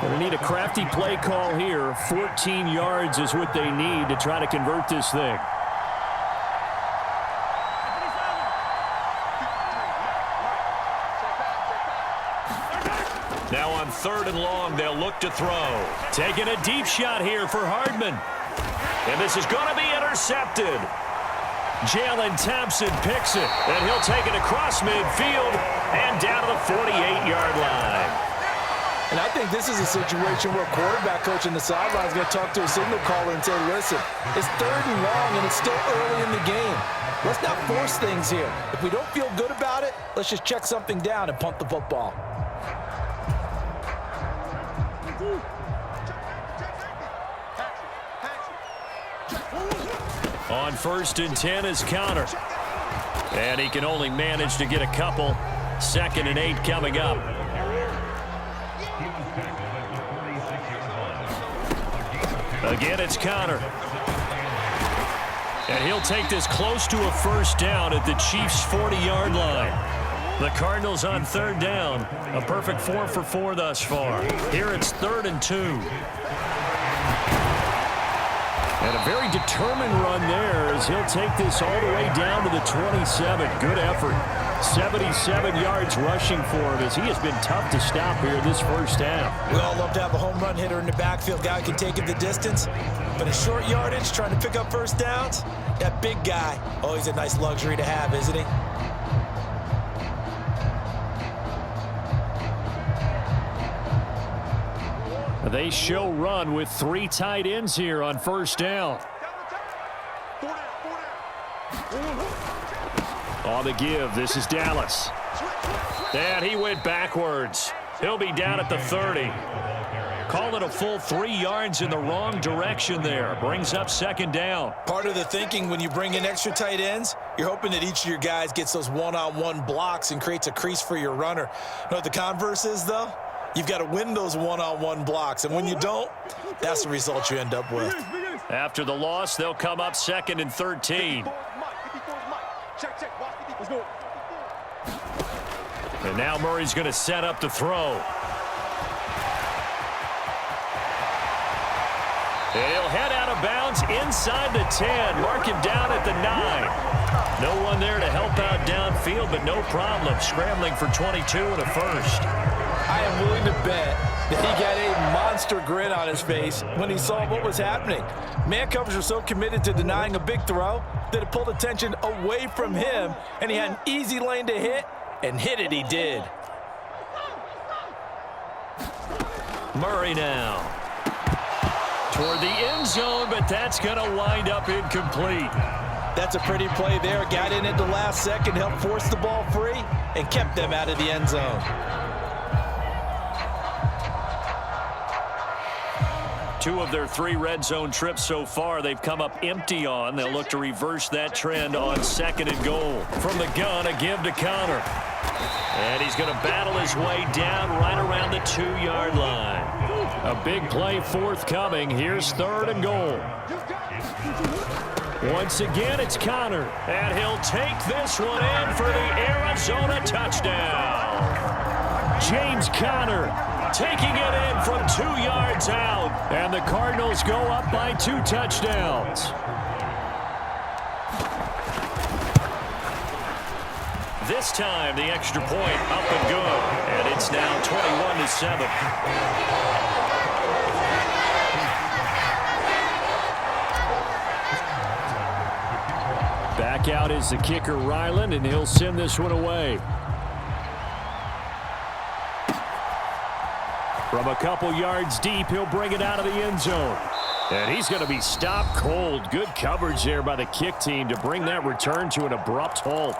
They need a crafty play call here. 14 yards is what they need to try to convert this thing. Now on 3rd and long, they'll look to throw. Taking a deep shot here for Hardman. And this is going to be intercepted. Jalen Thompson picks it, and he'll take it across midfield and down to the 48-yard line. And I think this is a situation where quarterback coach on the sideline is going to talk to a signal caller and say, listen, it's 3rd and long, and it's still early in the game. Let's not force things here. If we don't feel good about it, let's just check something down and punt the football. On 1st and 10 is Connor. And he can only manage to get a couple. 2nd and 8 coming up. Again, it's Connor. And he'll take this close to a 1st down at the Chiefs' 40-yard line. The Cardinals on 3rd down. A perfect 4 for 4 thus far. Here it's 3rd and 2. And a very determined run there as he'll take this all the way down to the 27. Good effort. 77 yards rushing for him as he has been tough to stop here this first half. We all love to have a home run hitter in the backfield. Guy who can take it the distance. But in short yardage, trying to pick up 1st downs, that big guy, always a nice luxury to have, isn't he? They show run with 3 tight ends here on 1st down. On the give, this is Dallas. And he went backwards. He'll be down at the 30. Call it a full 3 yards in the wrong direction there. Brings up 2nd down. Part of the thinking when you bring in extra tight ends, you're hoping that each of your guys gets those one-on-one blocks and creates a crease for your runner. You know what the converse is, though? You've got to win those one-on-one blocks, and when you don't, that's the result you end up with. After the loss, they'll come up 2nd and 13. And now Murray's going to set up the throw. And he'll head out of bounds inside the 10. Mark him down at the 9. No one there to help out downfield, but no problem. Scrambling for 22 and a 1st. I am willing to bet that he got a monster grin on his face when he saw what was happening. Man covers are so committed to denying a big throw that it pulled attention away from him, and he had an easy lane to hit, and hit it he did. Murray now. Toward the end zone, but that's going to wind up incomplete. That's a pretty play there. Got in at the last second, helped force the ball free, and kept them out of the end zone. 2 of their 3 red zone trips so far they've come up empty on. They'll look to reverse that trend on 2nd and goal. From the gun, a give to Connor. And he's going to battle his way down right around the 2-yard line. A big play forthcoming. Here's 3rd and goal. Once again, it's Connor. And he'll take this one in for the Arizona touchdown. James Conner taking it in from 2 yards out. And the Cardinals go up by 2 touchdowns. This time, the extra point up and good. And it's now 21-7. Back out is the kicker, Ryland, and he'll send this one away. From a couple yards deep, he'll bring it out of the end zone. And he's going to be stopped cold. Good coverage there by the kick team to bring that return to an abrupt halt.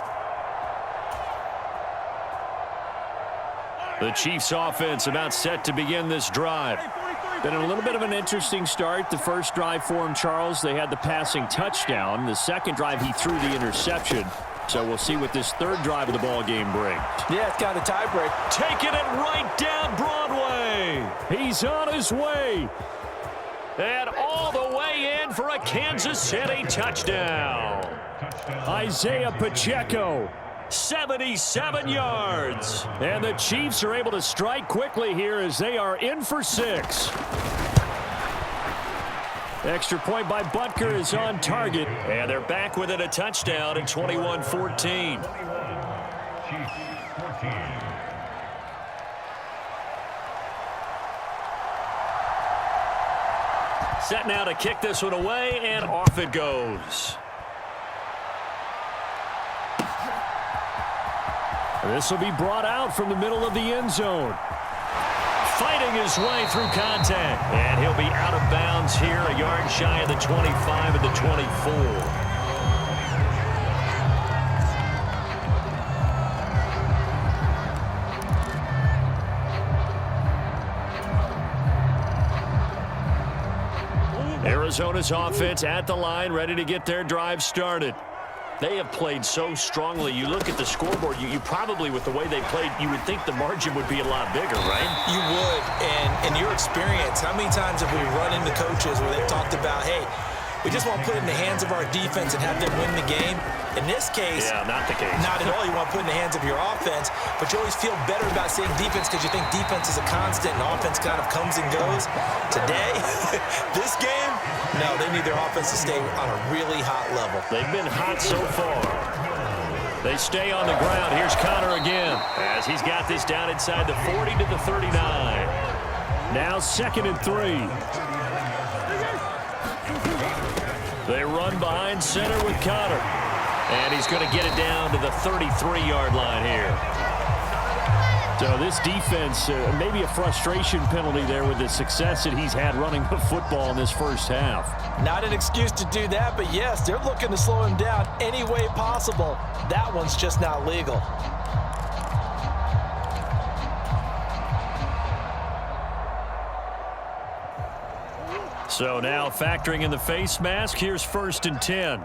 The Chiefs offense about set to begin this drive. Been a little bit of an interesting start. The first drive for him, Charles, they had the passing touchdown. The second drive, he threw the interception. So we'll see what this 3rd drive of the ball game brings. Yeah, it's got a tiebreak. Taking it right down Broadway. He's on his way. And all the way in for a Kansas City touchdown. Isaiah Pacheco 77 yards. And the Chiefs are able to strike quickly here as they are in for 6. Extra point by Butker is on target. And they're back within a touchdown at 21-14. Set now to kick this one away, and off it goes. This will be brought out from the middle of the end zone. Fighting his way through contact. And he'll be out of bounds here, a yard shy of the 25 at the 24. Arizona's offense at the line, ready to get their drive started. They have played so strongly. You look at the scoreboard, you probably, with the way they played, you would think the margin would be a lot bigger, right? You would. And in your experience, how many times have we run into coaches where they've talked about, hey, we just want to put it in the hands of our defense and have them win the game? In this case, yeah, not the case. Not at all. You want to put it in the hands of your offense, but you always feel better about saying defense because you think defense is a constant and offense kind of comes and goes. Today, this game, no, they need their offense to stay on a really hot level. They've been hot so far. They stay on the ground. Here's Connor again as he's got this down inside the 40 to the 39. Now 2nd and 3. They run behind center with Connor. And he's going to get it down to the 33-yard line here. So this defense, maybe a frustration penalty there with the success that he's had running the football in this first half. Not an excuse to do that, but yes, they're looking to slow him down any way possible. That one's just not legal. So now factoring in the face mask, here's 1st and 10.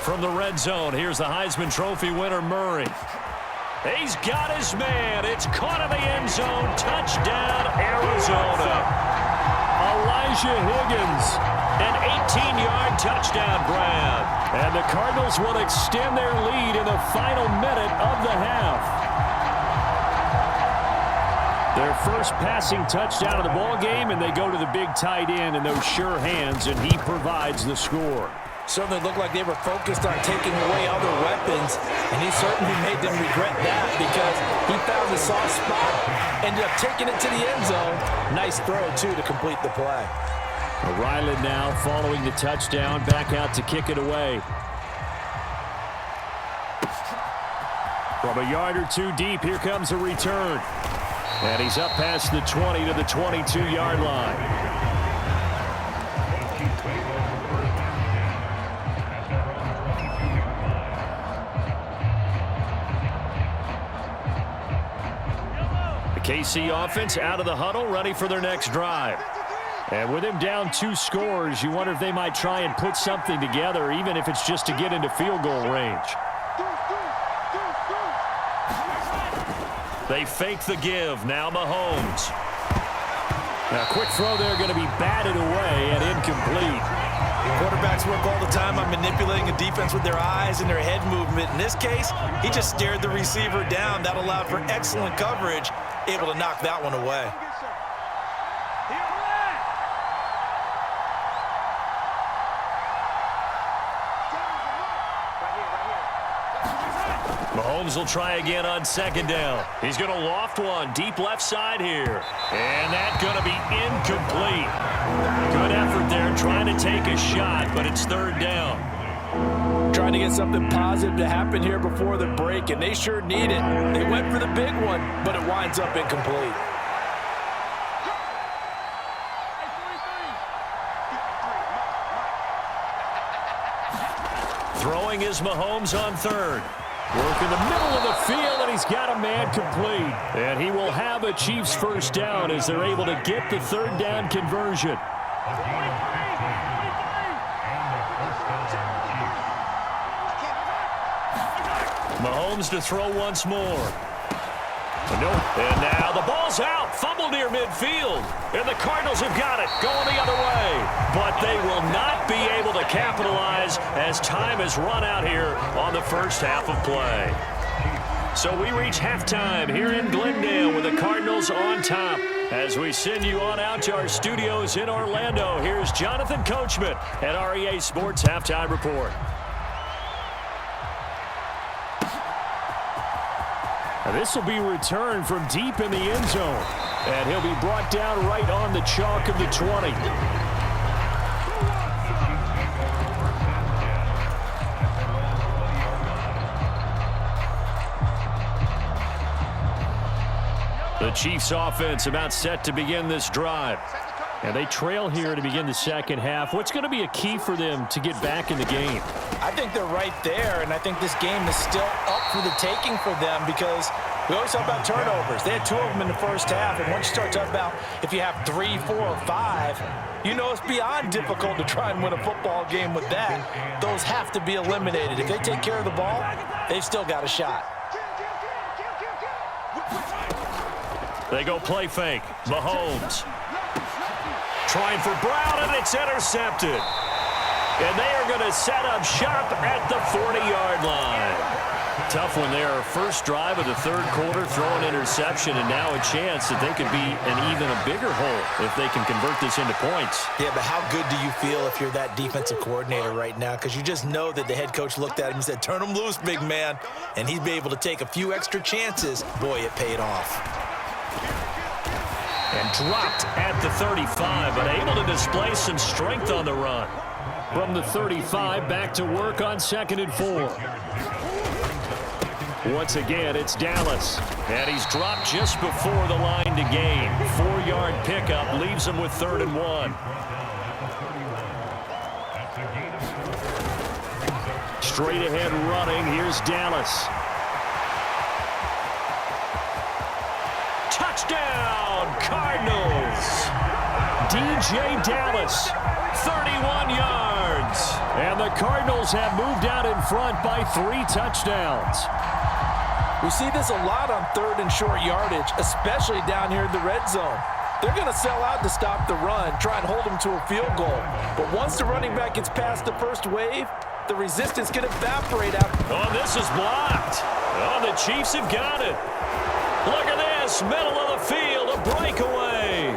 From the red zone, here's the Heisman Trophy winner, Murray. He's got his man. It's caught in the end zone. Touchdown, Arizona. Elijah Higgins, an 18-yard touchdown grab. And the Cardinals will extend their lead in the final minute of the half. Their first passing touchdown of the ball game, and they go to the big tight end in those sure hands, and he provides the score. Certainly looked like they were focused on taking away other weapons, and he certainly made them regret that because he found the soft spot, ended up taking it to the end zone. Nice throw, too, to complete the play. Riley now following the touchdown, back out to kick it away. From a yard or two deep, here comes a return. And he's up past the 20 to the 22-yard line. KC offense out of the huddle, ready for their next drive. And with him down 2 scores, you wonder if they might try and put something together, even if it's just to get into field goal range. They fake the give. Now Mahomes. Now, quick throw there, going to be batted away and incomplete. Quarterbacks work all the time on manipulating a defense with their eyes and their head movement. In this case, he just stared the receiver down. That allowed for excellent coverage, able to knock that one away. Mahomes will try again on 2nd down. He's going to loft one deep left side here. And that's going to be incomplete. Good effort there trying to take a shot, but it's 3rd down. Trying to get something positive to happen here before the break, and they sure need it. They went for the big one, but it winds up incomplete. Throwing is Mahomes on 3rd. Work in the middle of the field, and he's got a man complete. And he will have a Chiefs first down as they're able to get the 3rd down conversion. Mahomes to throw once more. And now the ball's out. Fumble near midfield. And the Cardinals have got it. Going the other way. But they will not be able to capitalize as time has run out here on the first half of play. So we reach halftime here in Glendale with the Cardinals on top. As we send you on out to our studios in Orlando, here's Jonathan Coachman at REA Sports Halftime Report. Now this will be returned from deep in the end zone. And he'll be brought down right on the chalk of the 20. The Chiefs offense about set to begin this drive. And they trail here to begin the second half. What's going to be a key for them to get back in the game? I think they're right there, and I think this game is still up for the taking for them because we always talk about turnovers. They had 2 of them in the first half, and once you start talking about if you have 3, 4, or 5, you know it's beyond difficult to try and win a football game with that. Those have to be eliminated. If they take care of the ball, they've still got a shot. They go play fake. Mahomes trying for Brown, and it's intercepted. And they are going to set up shop at the 40-yard line. Tough one there. First drive of the third quarter, throw an interception, and now a chance that they could be an even a bigger hole if they can convert this into points. Yeah, but how good do you feel if you're that defensive coordinator right now? Because you just know that the head coach looked at him and said, turn him loose, big man. And he'd be able to take a few extra chances. Boy, it paid off. And dropped at the 35, but able to display some strength on the run. From the 35, back to work on 2nd and 4. Once again, it's Dallas. And he's dropped just before the line to gain. 4-yard pickup leaves him with 3rd and 1. Straight ahead running, here's Dallas. Touchdown, Cardinals. DJ Dallas, 31 yards. And the Cardinals have moved out in front by 3 touchdowns. We see this a lot on 3rd and short yardage, especially down here in the red zone. They're going to sell out to stop the run, try and hold them to a field goal. But once the running back gets past the first wave, the resistance can evaporate out. Oh, this is blocked. Oh, the Chiefs have got it. Look at this, middle of the field, a breakaway.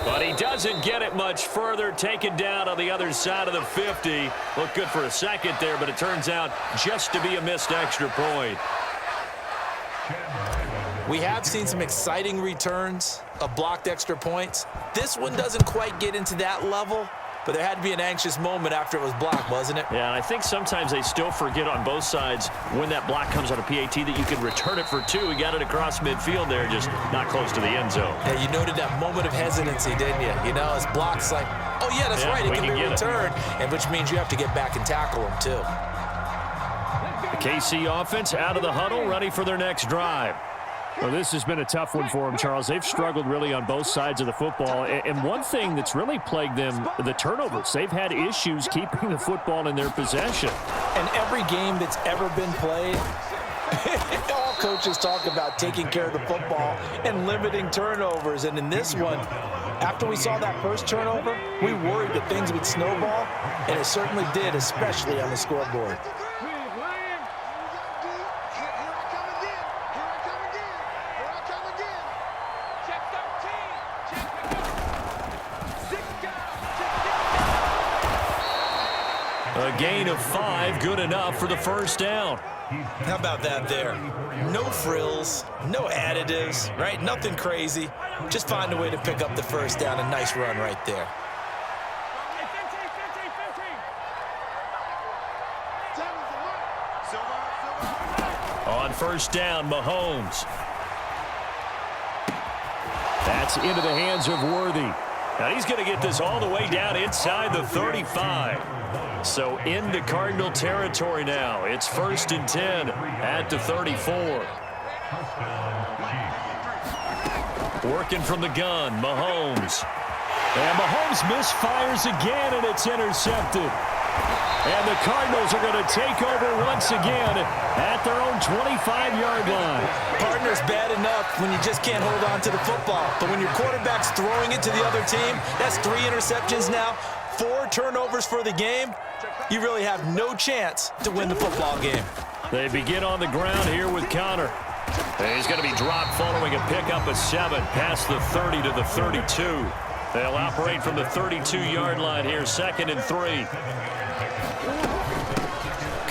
But he doesn't get it much further, taken down on the other side of the 50. Looked good for a second there, but it turns out just to be a missed extra point. We have seen some exciting returns of blocked extra points. This one doesn't quite get into that level, but there had to be an anxious moment after it was blocked, wasn't it? Yeah, and I think sometimes they still forget on both sides when that block comes on a PAT that you can return it for 2. He got it across midfield there, just not close to the end zone. Yeah, you noted that moment of hesitancy, didn't you? You know, his block's like, oh, yeah, that's right, it can be returned, and which means you have to get back and tackle him, too. The KC offense out of the huddle, ready for their next drive. Well, this has been a tough one for them, Charles. They've struggled really on both sides of the football. And one thing that's really plagued them, the turnovers. They've had issues keeping the football in their possession. And every game that's ever been played, all coaches talk about taking care of the football and limiting turnovers. And in this one, after we saw that first turnover, we worried that things would snowball, and it certainly did, especially on the scoreboard. A gain of 5, good enough for the first down. How about that there? No frills, no additives, right? Nothing crazy. Just find a way to pick up the first down. A nice run right there. On first down, Mahomes. That's into the hands of Worthy. Now he's going to get this all the way down inside the 35. So into Cardinal territory now. It's 1st and 10 at the 34. Working from the gun, Mahomes. And Mahomes misfires again, and it's intercepted. And the Cardinals are going to take over once again at their own 25-yard line. Partner's bad enough when you just can't hold on to the football. But when your quarterback's throwing it to the other team, that's 3 interceptions now, 4 turnovers for the game. You really have no chance to win the football game. They begin on the ground here with Connor. He's going to be dropped following a pickup of 7 past the 30 to the 32. They'll operate from the 32-yard line here, 2nd and 3.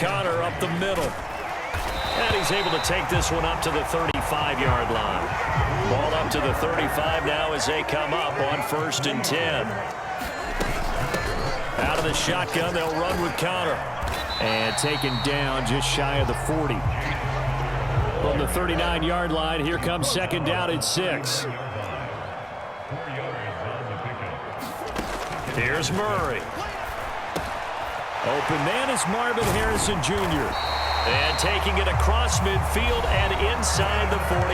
Connor up the middle. And he's able to take this one up to the 35-yard line. Ball up to the 35 now as they come up on 1st and 10. Out of the shotgun, they'll run with Connor. And taken down just shy of the 40. From the 39-yard line, here comes 2nd down and 6. Here's Murray. Open man is Marvin Harrison Jr. And taking it across midfield and inside the 45.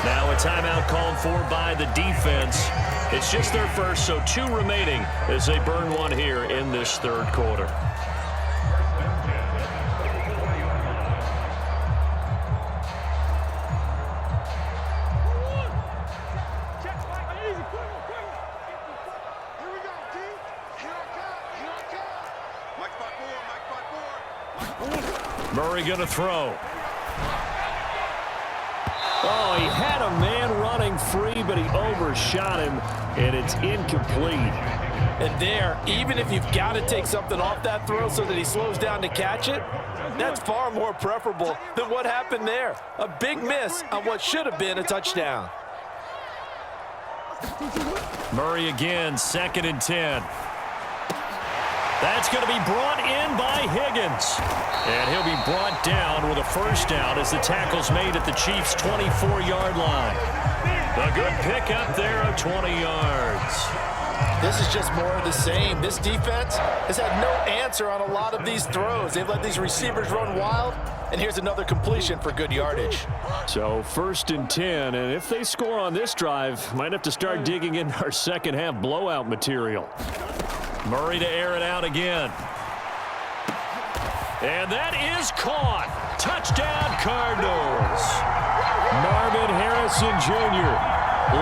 Now a timeout called for by the defense. It's just their first, so 2 remaining as they burn one here in this 3rd quarter. Murray going to throw. Oh, he had a man running free, but he overshot him, and it's incomplete. And there, even if you've got to take something off that throw so that he slows down to catch it, that's far more preferable than what happened there. A big miss on what should have been a touchdown. Murray again, 2nd and 10. That's going to be brought in by Higgins. And he'll be brought down with a 1st down as the tackle's made at the Chiefs' 24-yard line. A good pickup there of 20 yards. This is just more of the same. This defense has had no answer on a lot of these throws. They've let these receivers run wild, and here's another completion for good yardage. So 1st and 10, and if they score on this drive, might have to start digging in our second-half blowout material. Murray to air it out again. And that is caught. Touchdown, Cardinals. Marvin Harrison Jr.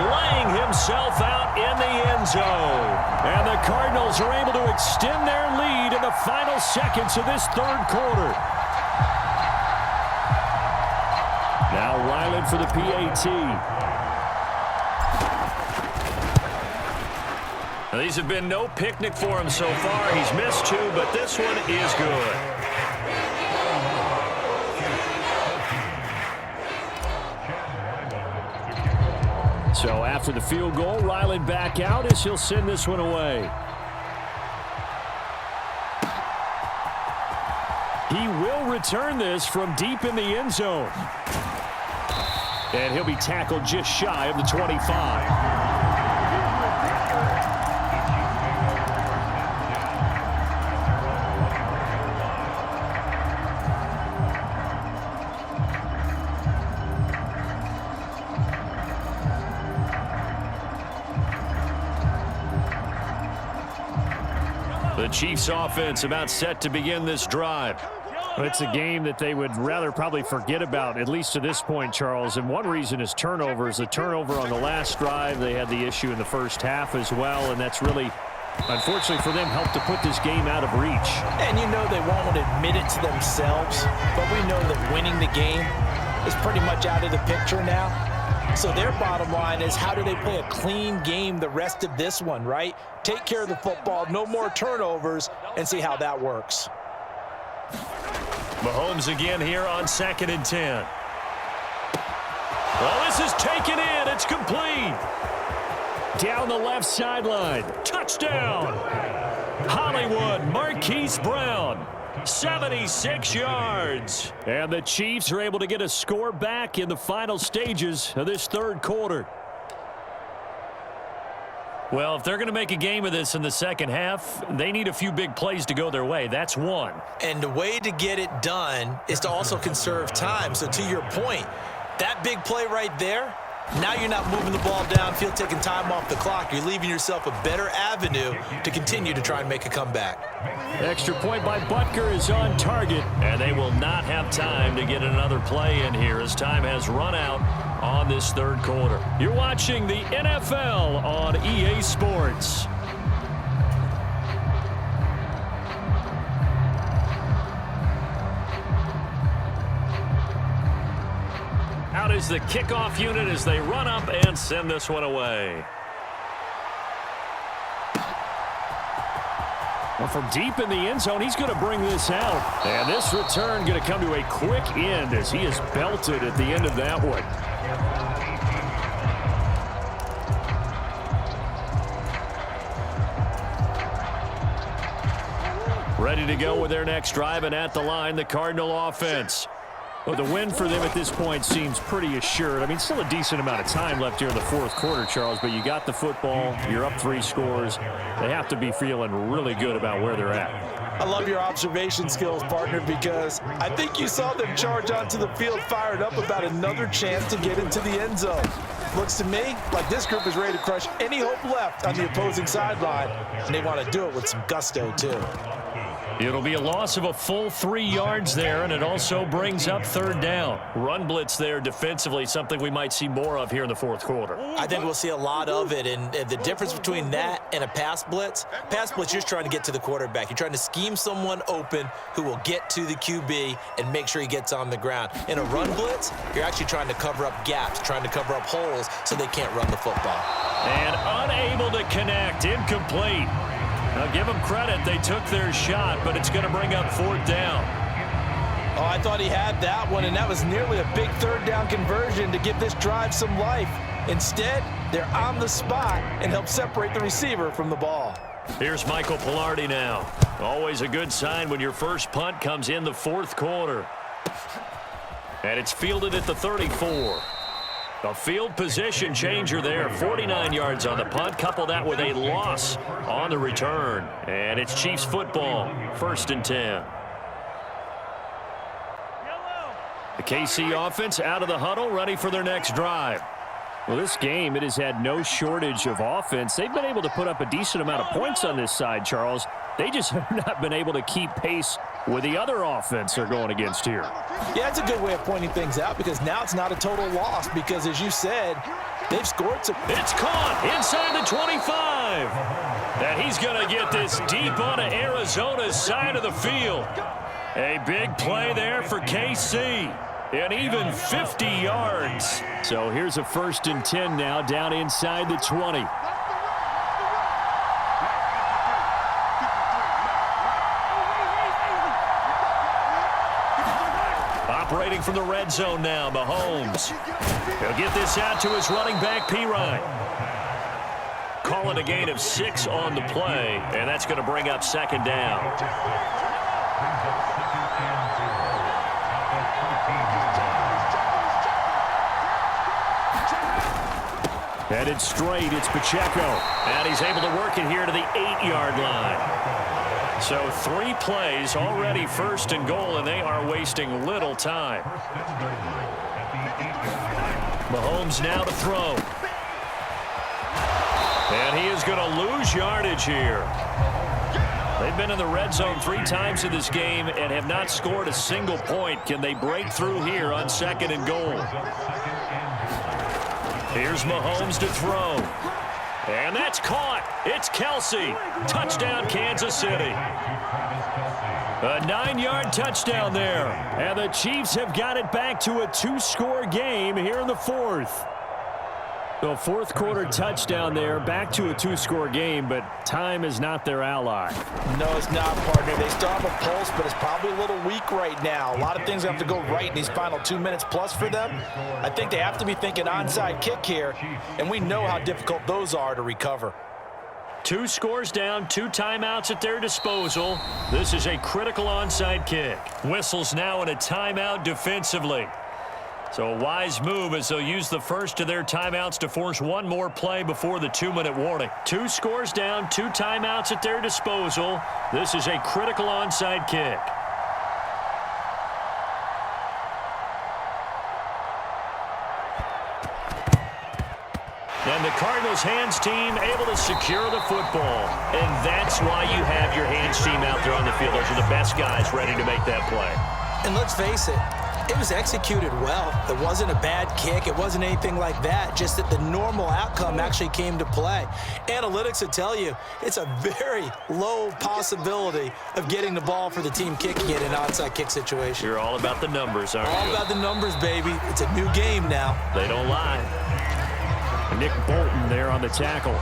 laying himself out in the end zone. And the Cardinals are able to extend their lead in the final seconds of this 3rd quarter. Now Ryland for the PAT. Now, these have been no picnic for him so far. He's missed 2, but this one is good. So after the field goal, Ryland back out as he'll send this one away. He will return this from deep in the end zone. And he'll be tackled just shy of the 25. The Chiefs offense about set to begin this drive. It's a game that they would rather probably forget about, at least to this point, Charles. And one reason is turnovers. The turnover on the last drive, they had the issue in the first half as well, and that's really, unfortunately for them, helped to put this game out of reach. And you know they won't admit it to themselves, but we know that winning the game is pretty much out of the picture now. So their bottom line is, how do they play a clean game the rest of this one, right? Take care of the football, no more turnovers, and see how that works. Mahomes again here on 2nd and 10. Well, this is taken in. It's complete. Down the left sideline. Touchdown. Hollywood Marquise Brown. 76 yards. And the Chiefs are able to get a score back in the final stages of this 3rd quarter. Well, if they're going to make a game of this in the second half, they need a few big plays to go their way. That's one. And the way to get it done is to also conserve time. So to your point, that big play right there, Now you're not moving the ball downfield, taking time off the clock. You're leaving yourself a better avenue to continue to try and make a comeback. Extra point by Butker is on target. And they will not have time to get another play in here as time has run out on this third quarter. You're watching the NFL on EA Sports. Out is the kickoff unit as they run up and send this one away. Well, from deep in the end zone, he's going to bring this out. And this return going to come to a quick end as he is belted at the end of that one. Ready to go with their next drive, and at the line, the Cardinal offense. Well, the win for them at this point seems pretty assured. I mean, still a decent amount of time left here in the fourth quarter, Charles, but you got the football, you're up 3 scores. They have to be feeling really good about where they're at. I love your observation skills, partner, because I think you saw them charge onto the field fired up about another chance to get into the end zone. Looks to me like this group is ready to crush any hope left on the opposing sideline, and they want to do it with some gusto, too. It'll be a loss of a full 3 yards there, and it also brings up third down. Run blitz there defensively, something we might see more of here in the fourth quarter. I think we'll see a lot of it, and the difference between that and a pass blitz, you're just trying to get to the quarterback. You're trying to scheme someone open who will get to the QB and make sure he gets on the ground. In a run blitz, you're actually trying to cover up gaps, trying to cover up holes so they can't run the football. And unable to connect, incomplete. Now, give them credit. They took their shot, but it's going to bring up fourth down. Oh, I thought he had that one, and that was nearly a big third down conversion to give this drive some life. Instead, they're on the spot and help separate the receiver from the ball. Here's Michael Pilardi now. Always a good sign when your first punt comes in the fourth quarter. And it's fielded at the 34. A field position changer there. 49 yards on the punt. Couple that with a loss on the return. And it's Chiefs football. 1st and 10. The KC offense out of the huddle, ready for their next drive. Well, this game, it has had no shortage of offense. They've been able to put up a decent amount of points on this side, Charles. They just have not been able to keep pace with the other offense they're going against here. Yeah, it's a good way of pointing things out because now it's not a total loss because, as you said, they've scored some. It's caught inside the 25. And he's going to get this deep onto Arizona's side of the field. A big play there for KC. And even 50 yards. So here's a 1st and 10 now down inside the 20. Operating from the red zone now, Mahomes. He'll get this out to his running back, Pirine. Calling a gain of 6 on the play, and that's going to bring up 2nd down. Headed straight, it's Pacheco. And he's able to work it here to the 8-yard line. So 3 plays, already 1st and goal, and they are wasting little time. Mahomes now to throw. And he is going to lose yardage here. They've been in the red zone 3 times in this game and have not scored a single point. Can they break through here on 2nd and goal? Here's Mahomes to throw. And that's caught. It's Kelsey. Touchdown, Kansas City. A 9-yard touchdown there. And the Chiefs have got it back to a 2-score game here in the 4th. So 4th quarter touchdown there, back to a 2-score game, but time is not their ally. No, it's not, partner. They still have a pulse, but it's probably a little weak right now. A lot of things have to go right in these final 2 minutes plus for them. I think they have to be thinking onside kick here, and we know how difficult those are to recover. 2 scores down, 2 timeouts at their disposal. This is a critical onside kick. Whistles now in a timeout defensively. So a wise move as they'll use the first of their timeouts to force 1 more play before the 2-minute warning. 2 scores down, 2 timeouts at their disposal. This is a critical onside kick. And the Cardinals hands team able to secure the football. And that's why you have your hands team out there on the field. Those are the best guys ready to make that play. And let's face it, it was executed well. It wasn't a bad kick. It wasn't anything like that. Just that the normal outcome actually came to play. Analytics will tell you it's a very low possibility of getting the ball for the team kicking it in an onside kick situation. You're all about the numbers, aren't you? All about the numbers, baby. It's a new game now. They don't lie. Nick Bolton there on the tackle.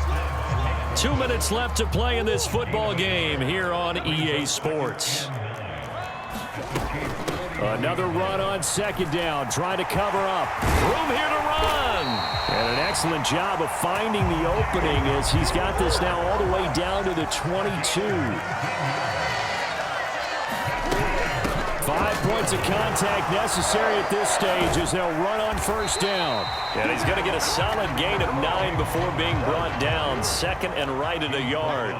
2 minutes left to play in this football game here on EA Sports. Another run on second down, trying to cover up. Room here to run. And an excellent job of finding the opening as he's got this now all the way down to the 22. 5 points of contact necessary at this stage as they'll run on first down. And he's going to get a solid gain of 9 before being brought down. Second and right at a yard.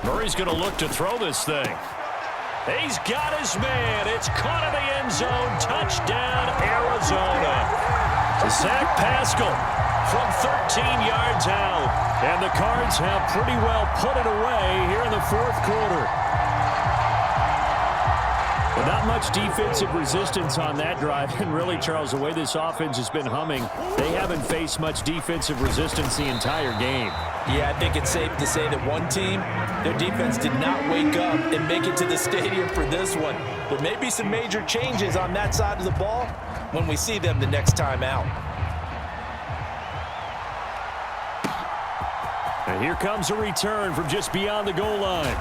Murray's going to look to throw this thing. He's got his man. It's caught in the end zone. Touchdown, Arizona. Zach Pascal from 13 yards out. And the Cards have pretty well put it away here in the fourth quarter. But not much defensive resistance on that drive. And really, Charles, the way this offense has been humming, they haven't faced much defensive resistance the entire game. Yeah, I think it's safe to say that one team, their defense did not wake up and make it to the stadium for this one. There may be some major changes on that side of the ball when we see them the next time out. And here comes a return from just beyond the goal line.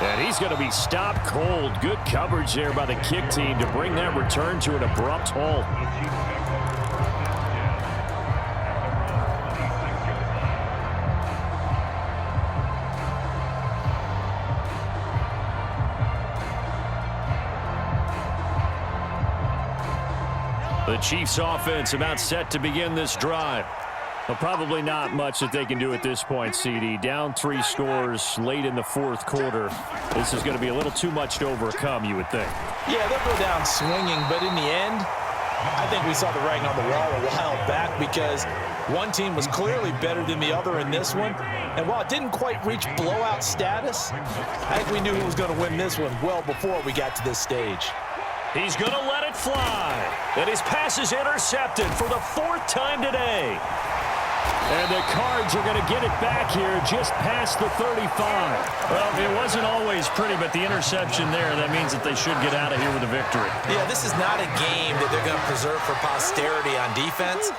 And he's going to be stopped cold. Good coverage there by the kick team to bring that return to an abrupt halt. The Chiefs offense about set to begin this drive. Well, probably not much that they can do at this point, CD. Down 3 scores late in the fourth quarter. This is going to be a little too much to overcome, you would think. Yeah, they'll go down swinging, but in the end, I think we saw the writing on the wall a while back because one team was clearly better than the other in this one. And while it didn't quite reach blowout status, I think we knew who was going to win this one well before we got to this stage. He's going to let it fly. And his pass is intercepted for the 4th time today. And the Cards are going to get it back here just past the 35. Well, it wasn't always pretty, but the interception there, that means that they should get out of here with a victory. Yeah, this is not a game that they're going to preserve for posterity on defense,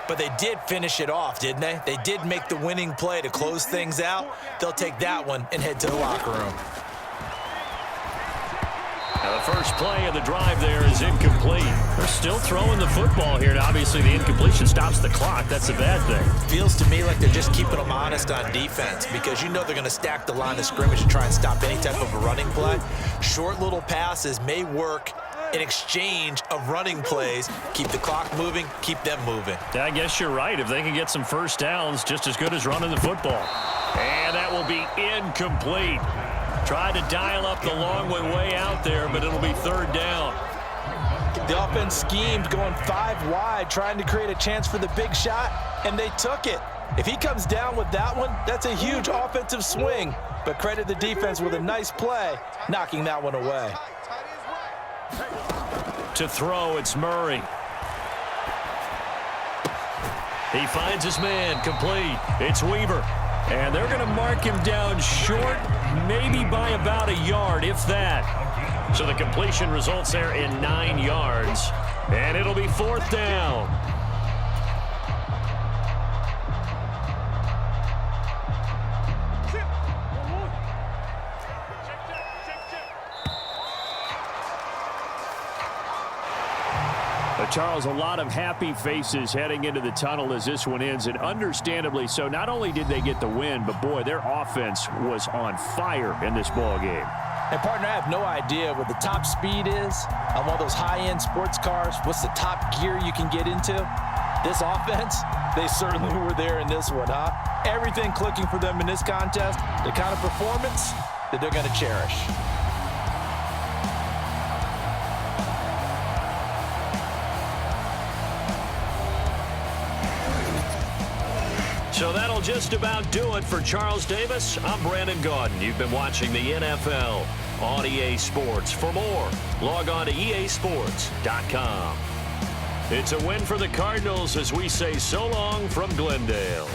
but they did finish it off, didn't they? They did make the winning play to close things out. They'll take that one and head to the locker room. Now the first play of the drive there is incomplete. They're still throwing the football here. Now, obviously, the incompletion stops the clock. That's a bad thing. Feels to me like they're just keeping them honest on defense because you know they're going to stack the line of scrimmage and try and stop any type of a running play. Short little passes may work in exchange of running plays. Keep the clock moving, keep them moving. I guess you're right. If they can get some first downs, just as good as running the football. And that will be incomplete. Tried to dial up the long way out there, but it'll be 3rd down. The offense schemed going 5 wide, trying to create a chance for the big shot, and they took it. If he comes down with that one, that's a huge offensive swing. But credit the defense with a nice play, knocking that one away. To throw, it's Murray. He finds his man, complete. It's Weaver. And they're going to mark him down short, maybe by about a yard, if that. So the completion results there in 9 yards. And it'll be 4th down. Charles, a lot of happy faces heading into the tunnel as this one ends, and understandably so. Not only did they get the win, but boy, their offense was on fire in this ball game. And partner, I have no idea what the top speed is on one of those high-end sports cars. What's the top gear you can get into? This offense, they certainly were there in this one, huh? Everything clicking for them in this contest, the kind of performance that they're going to cherish. just about do it for Charles Davis. I'm Brandon Gaudin. You've been watching the NFL on EA Sports. For more, log on to easports.com. It's a win for the Cardinals as we say so long from Glendale.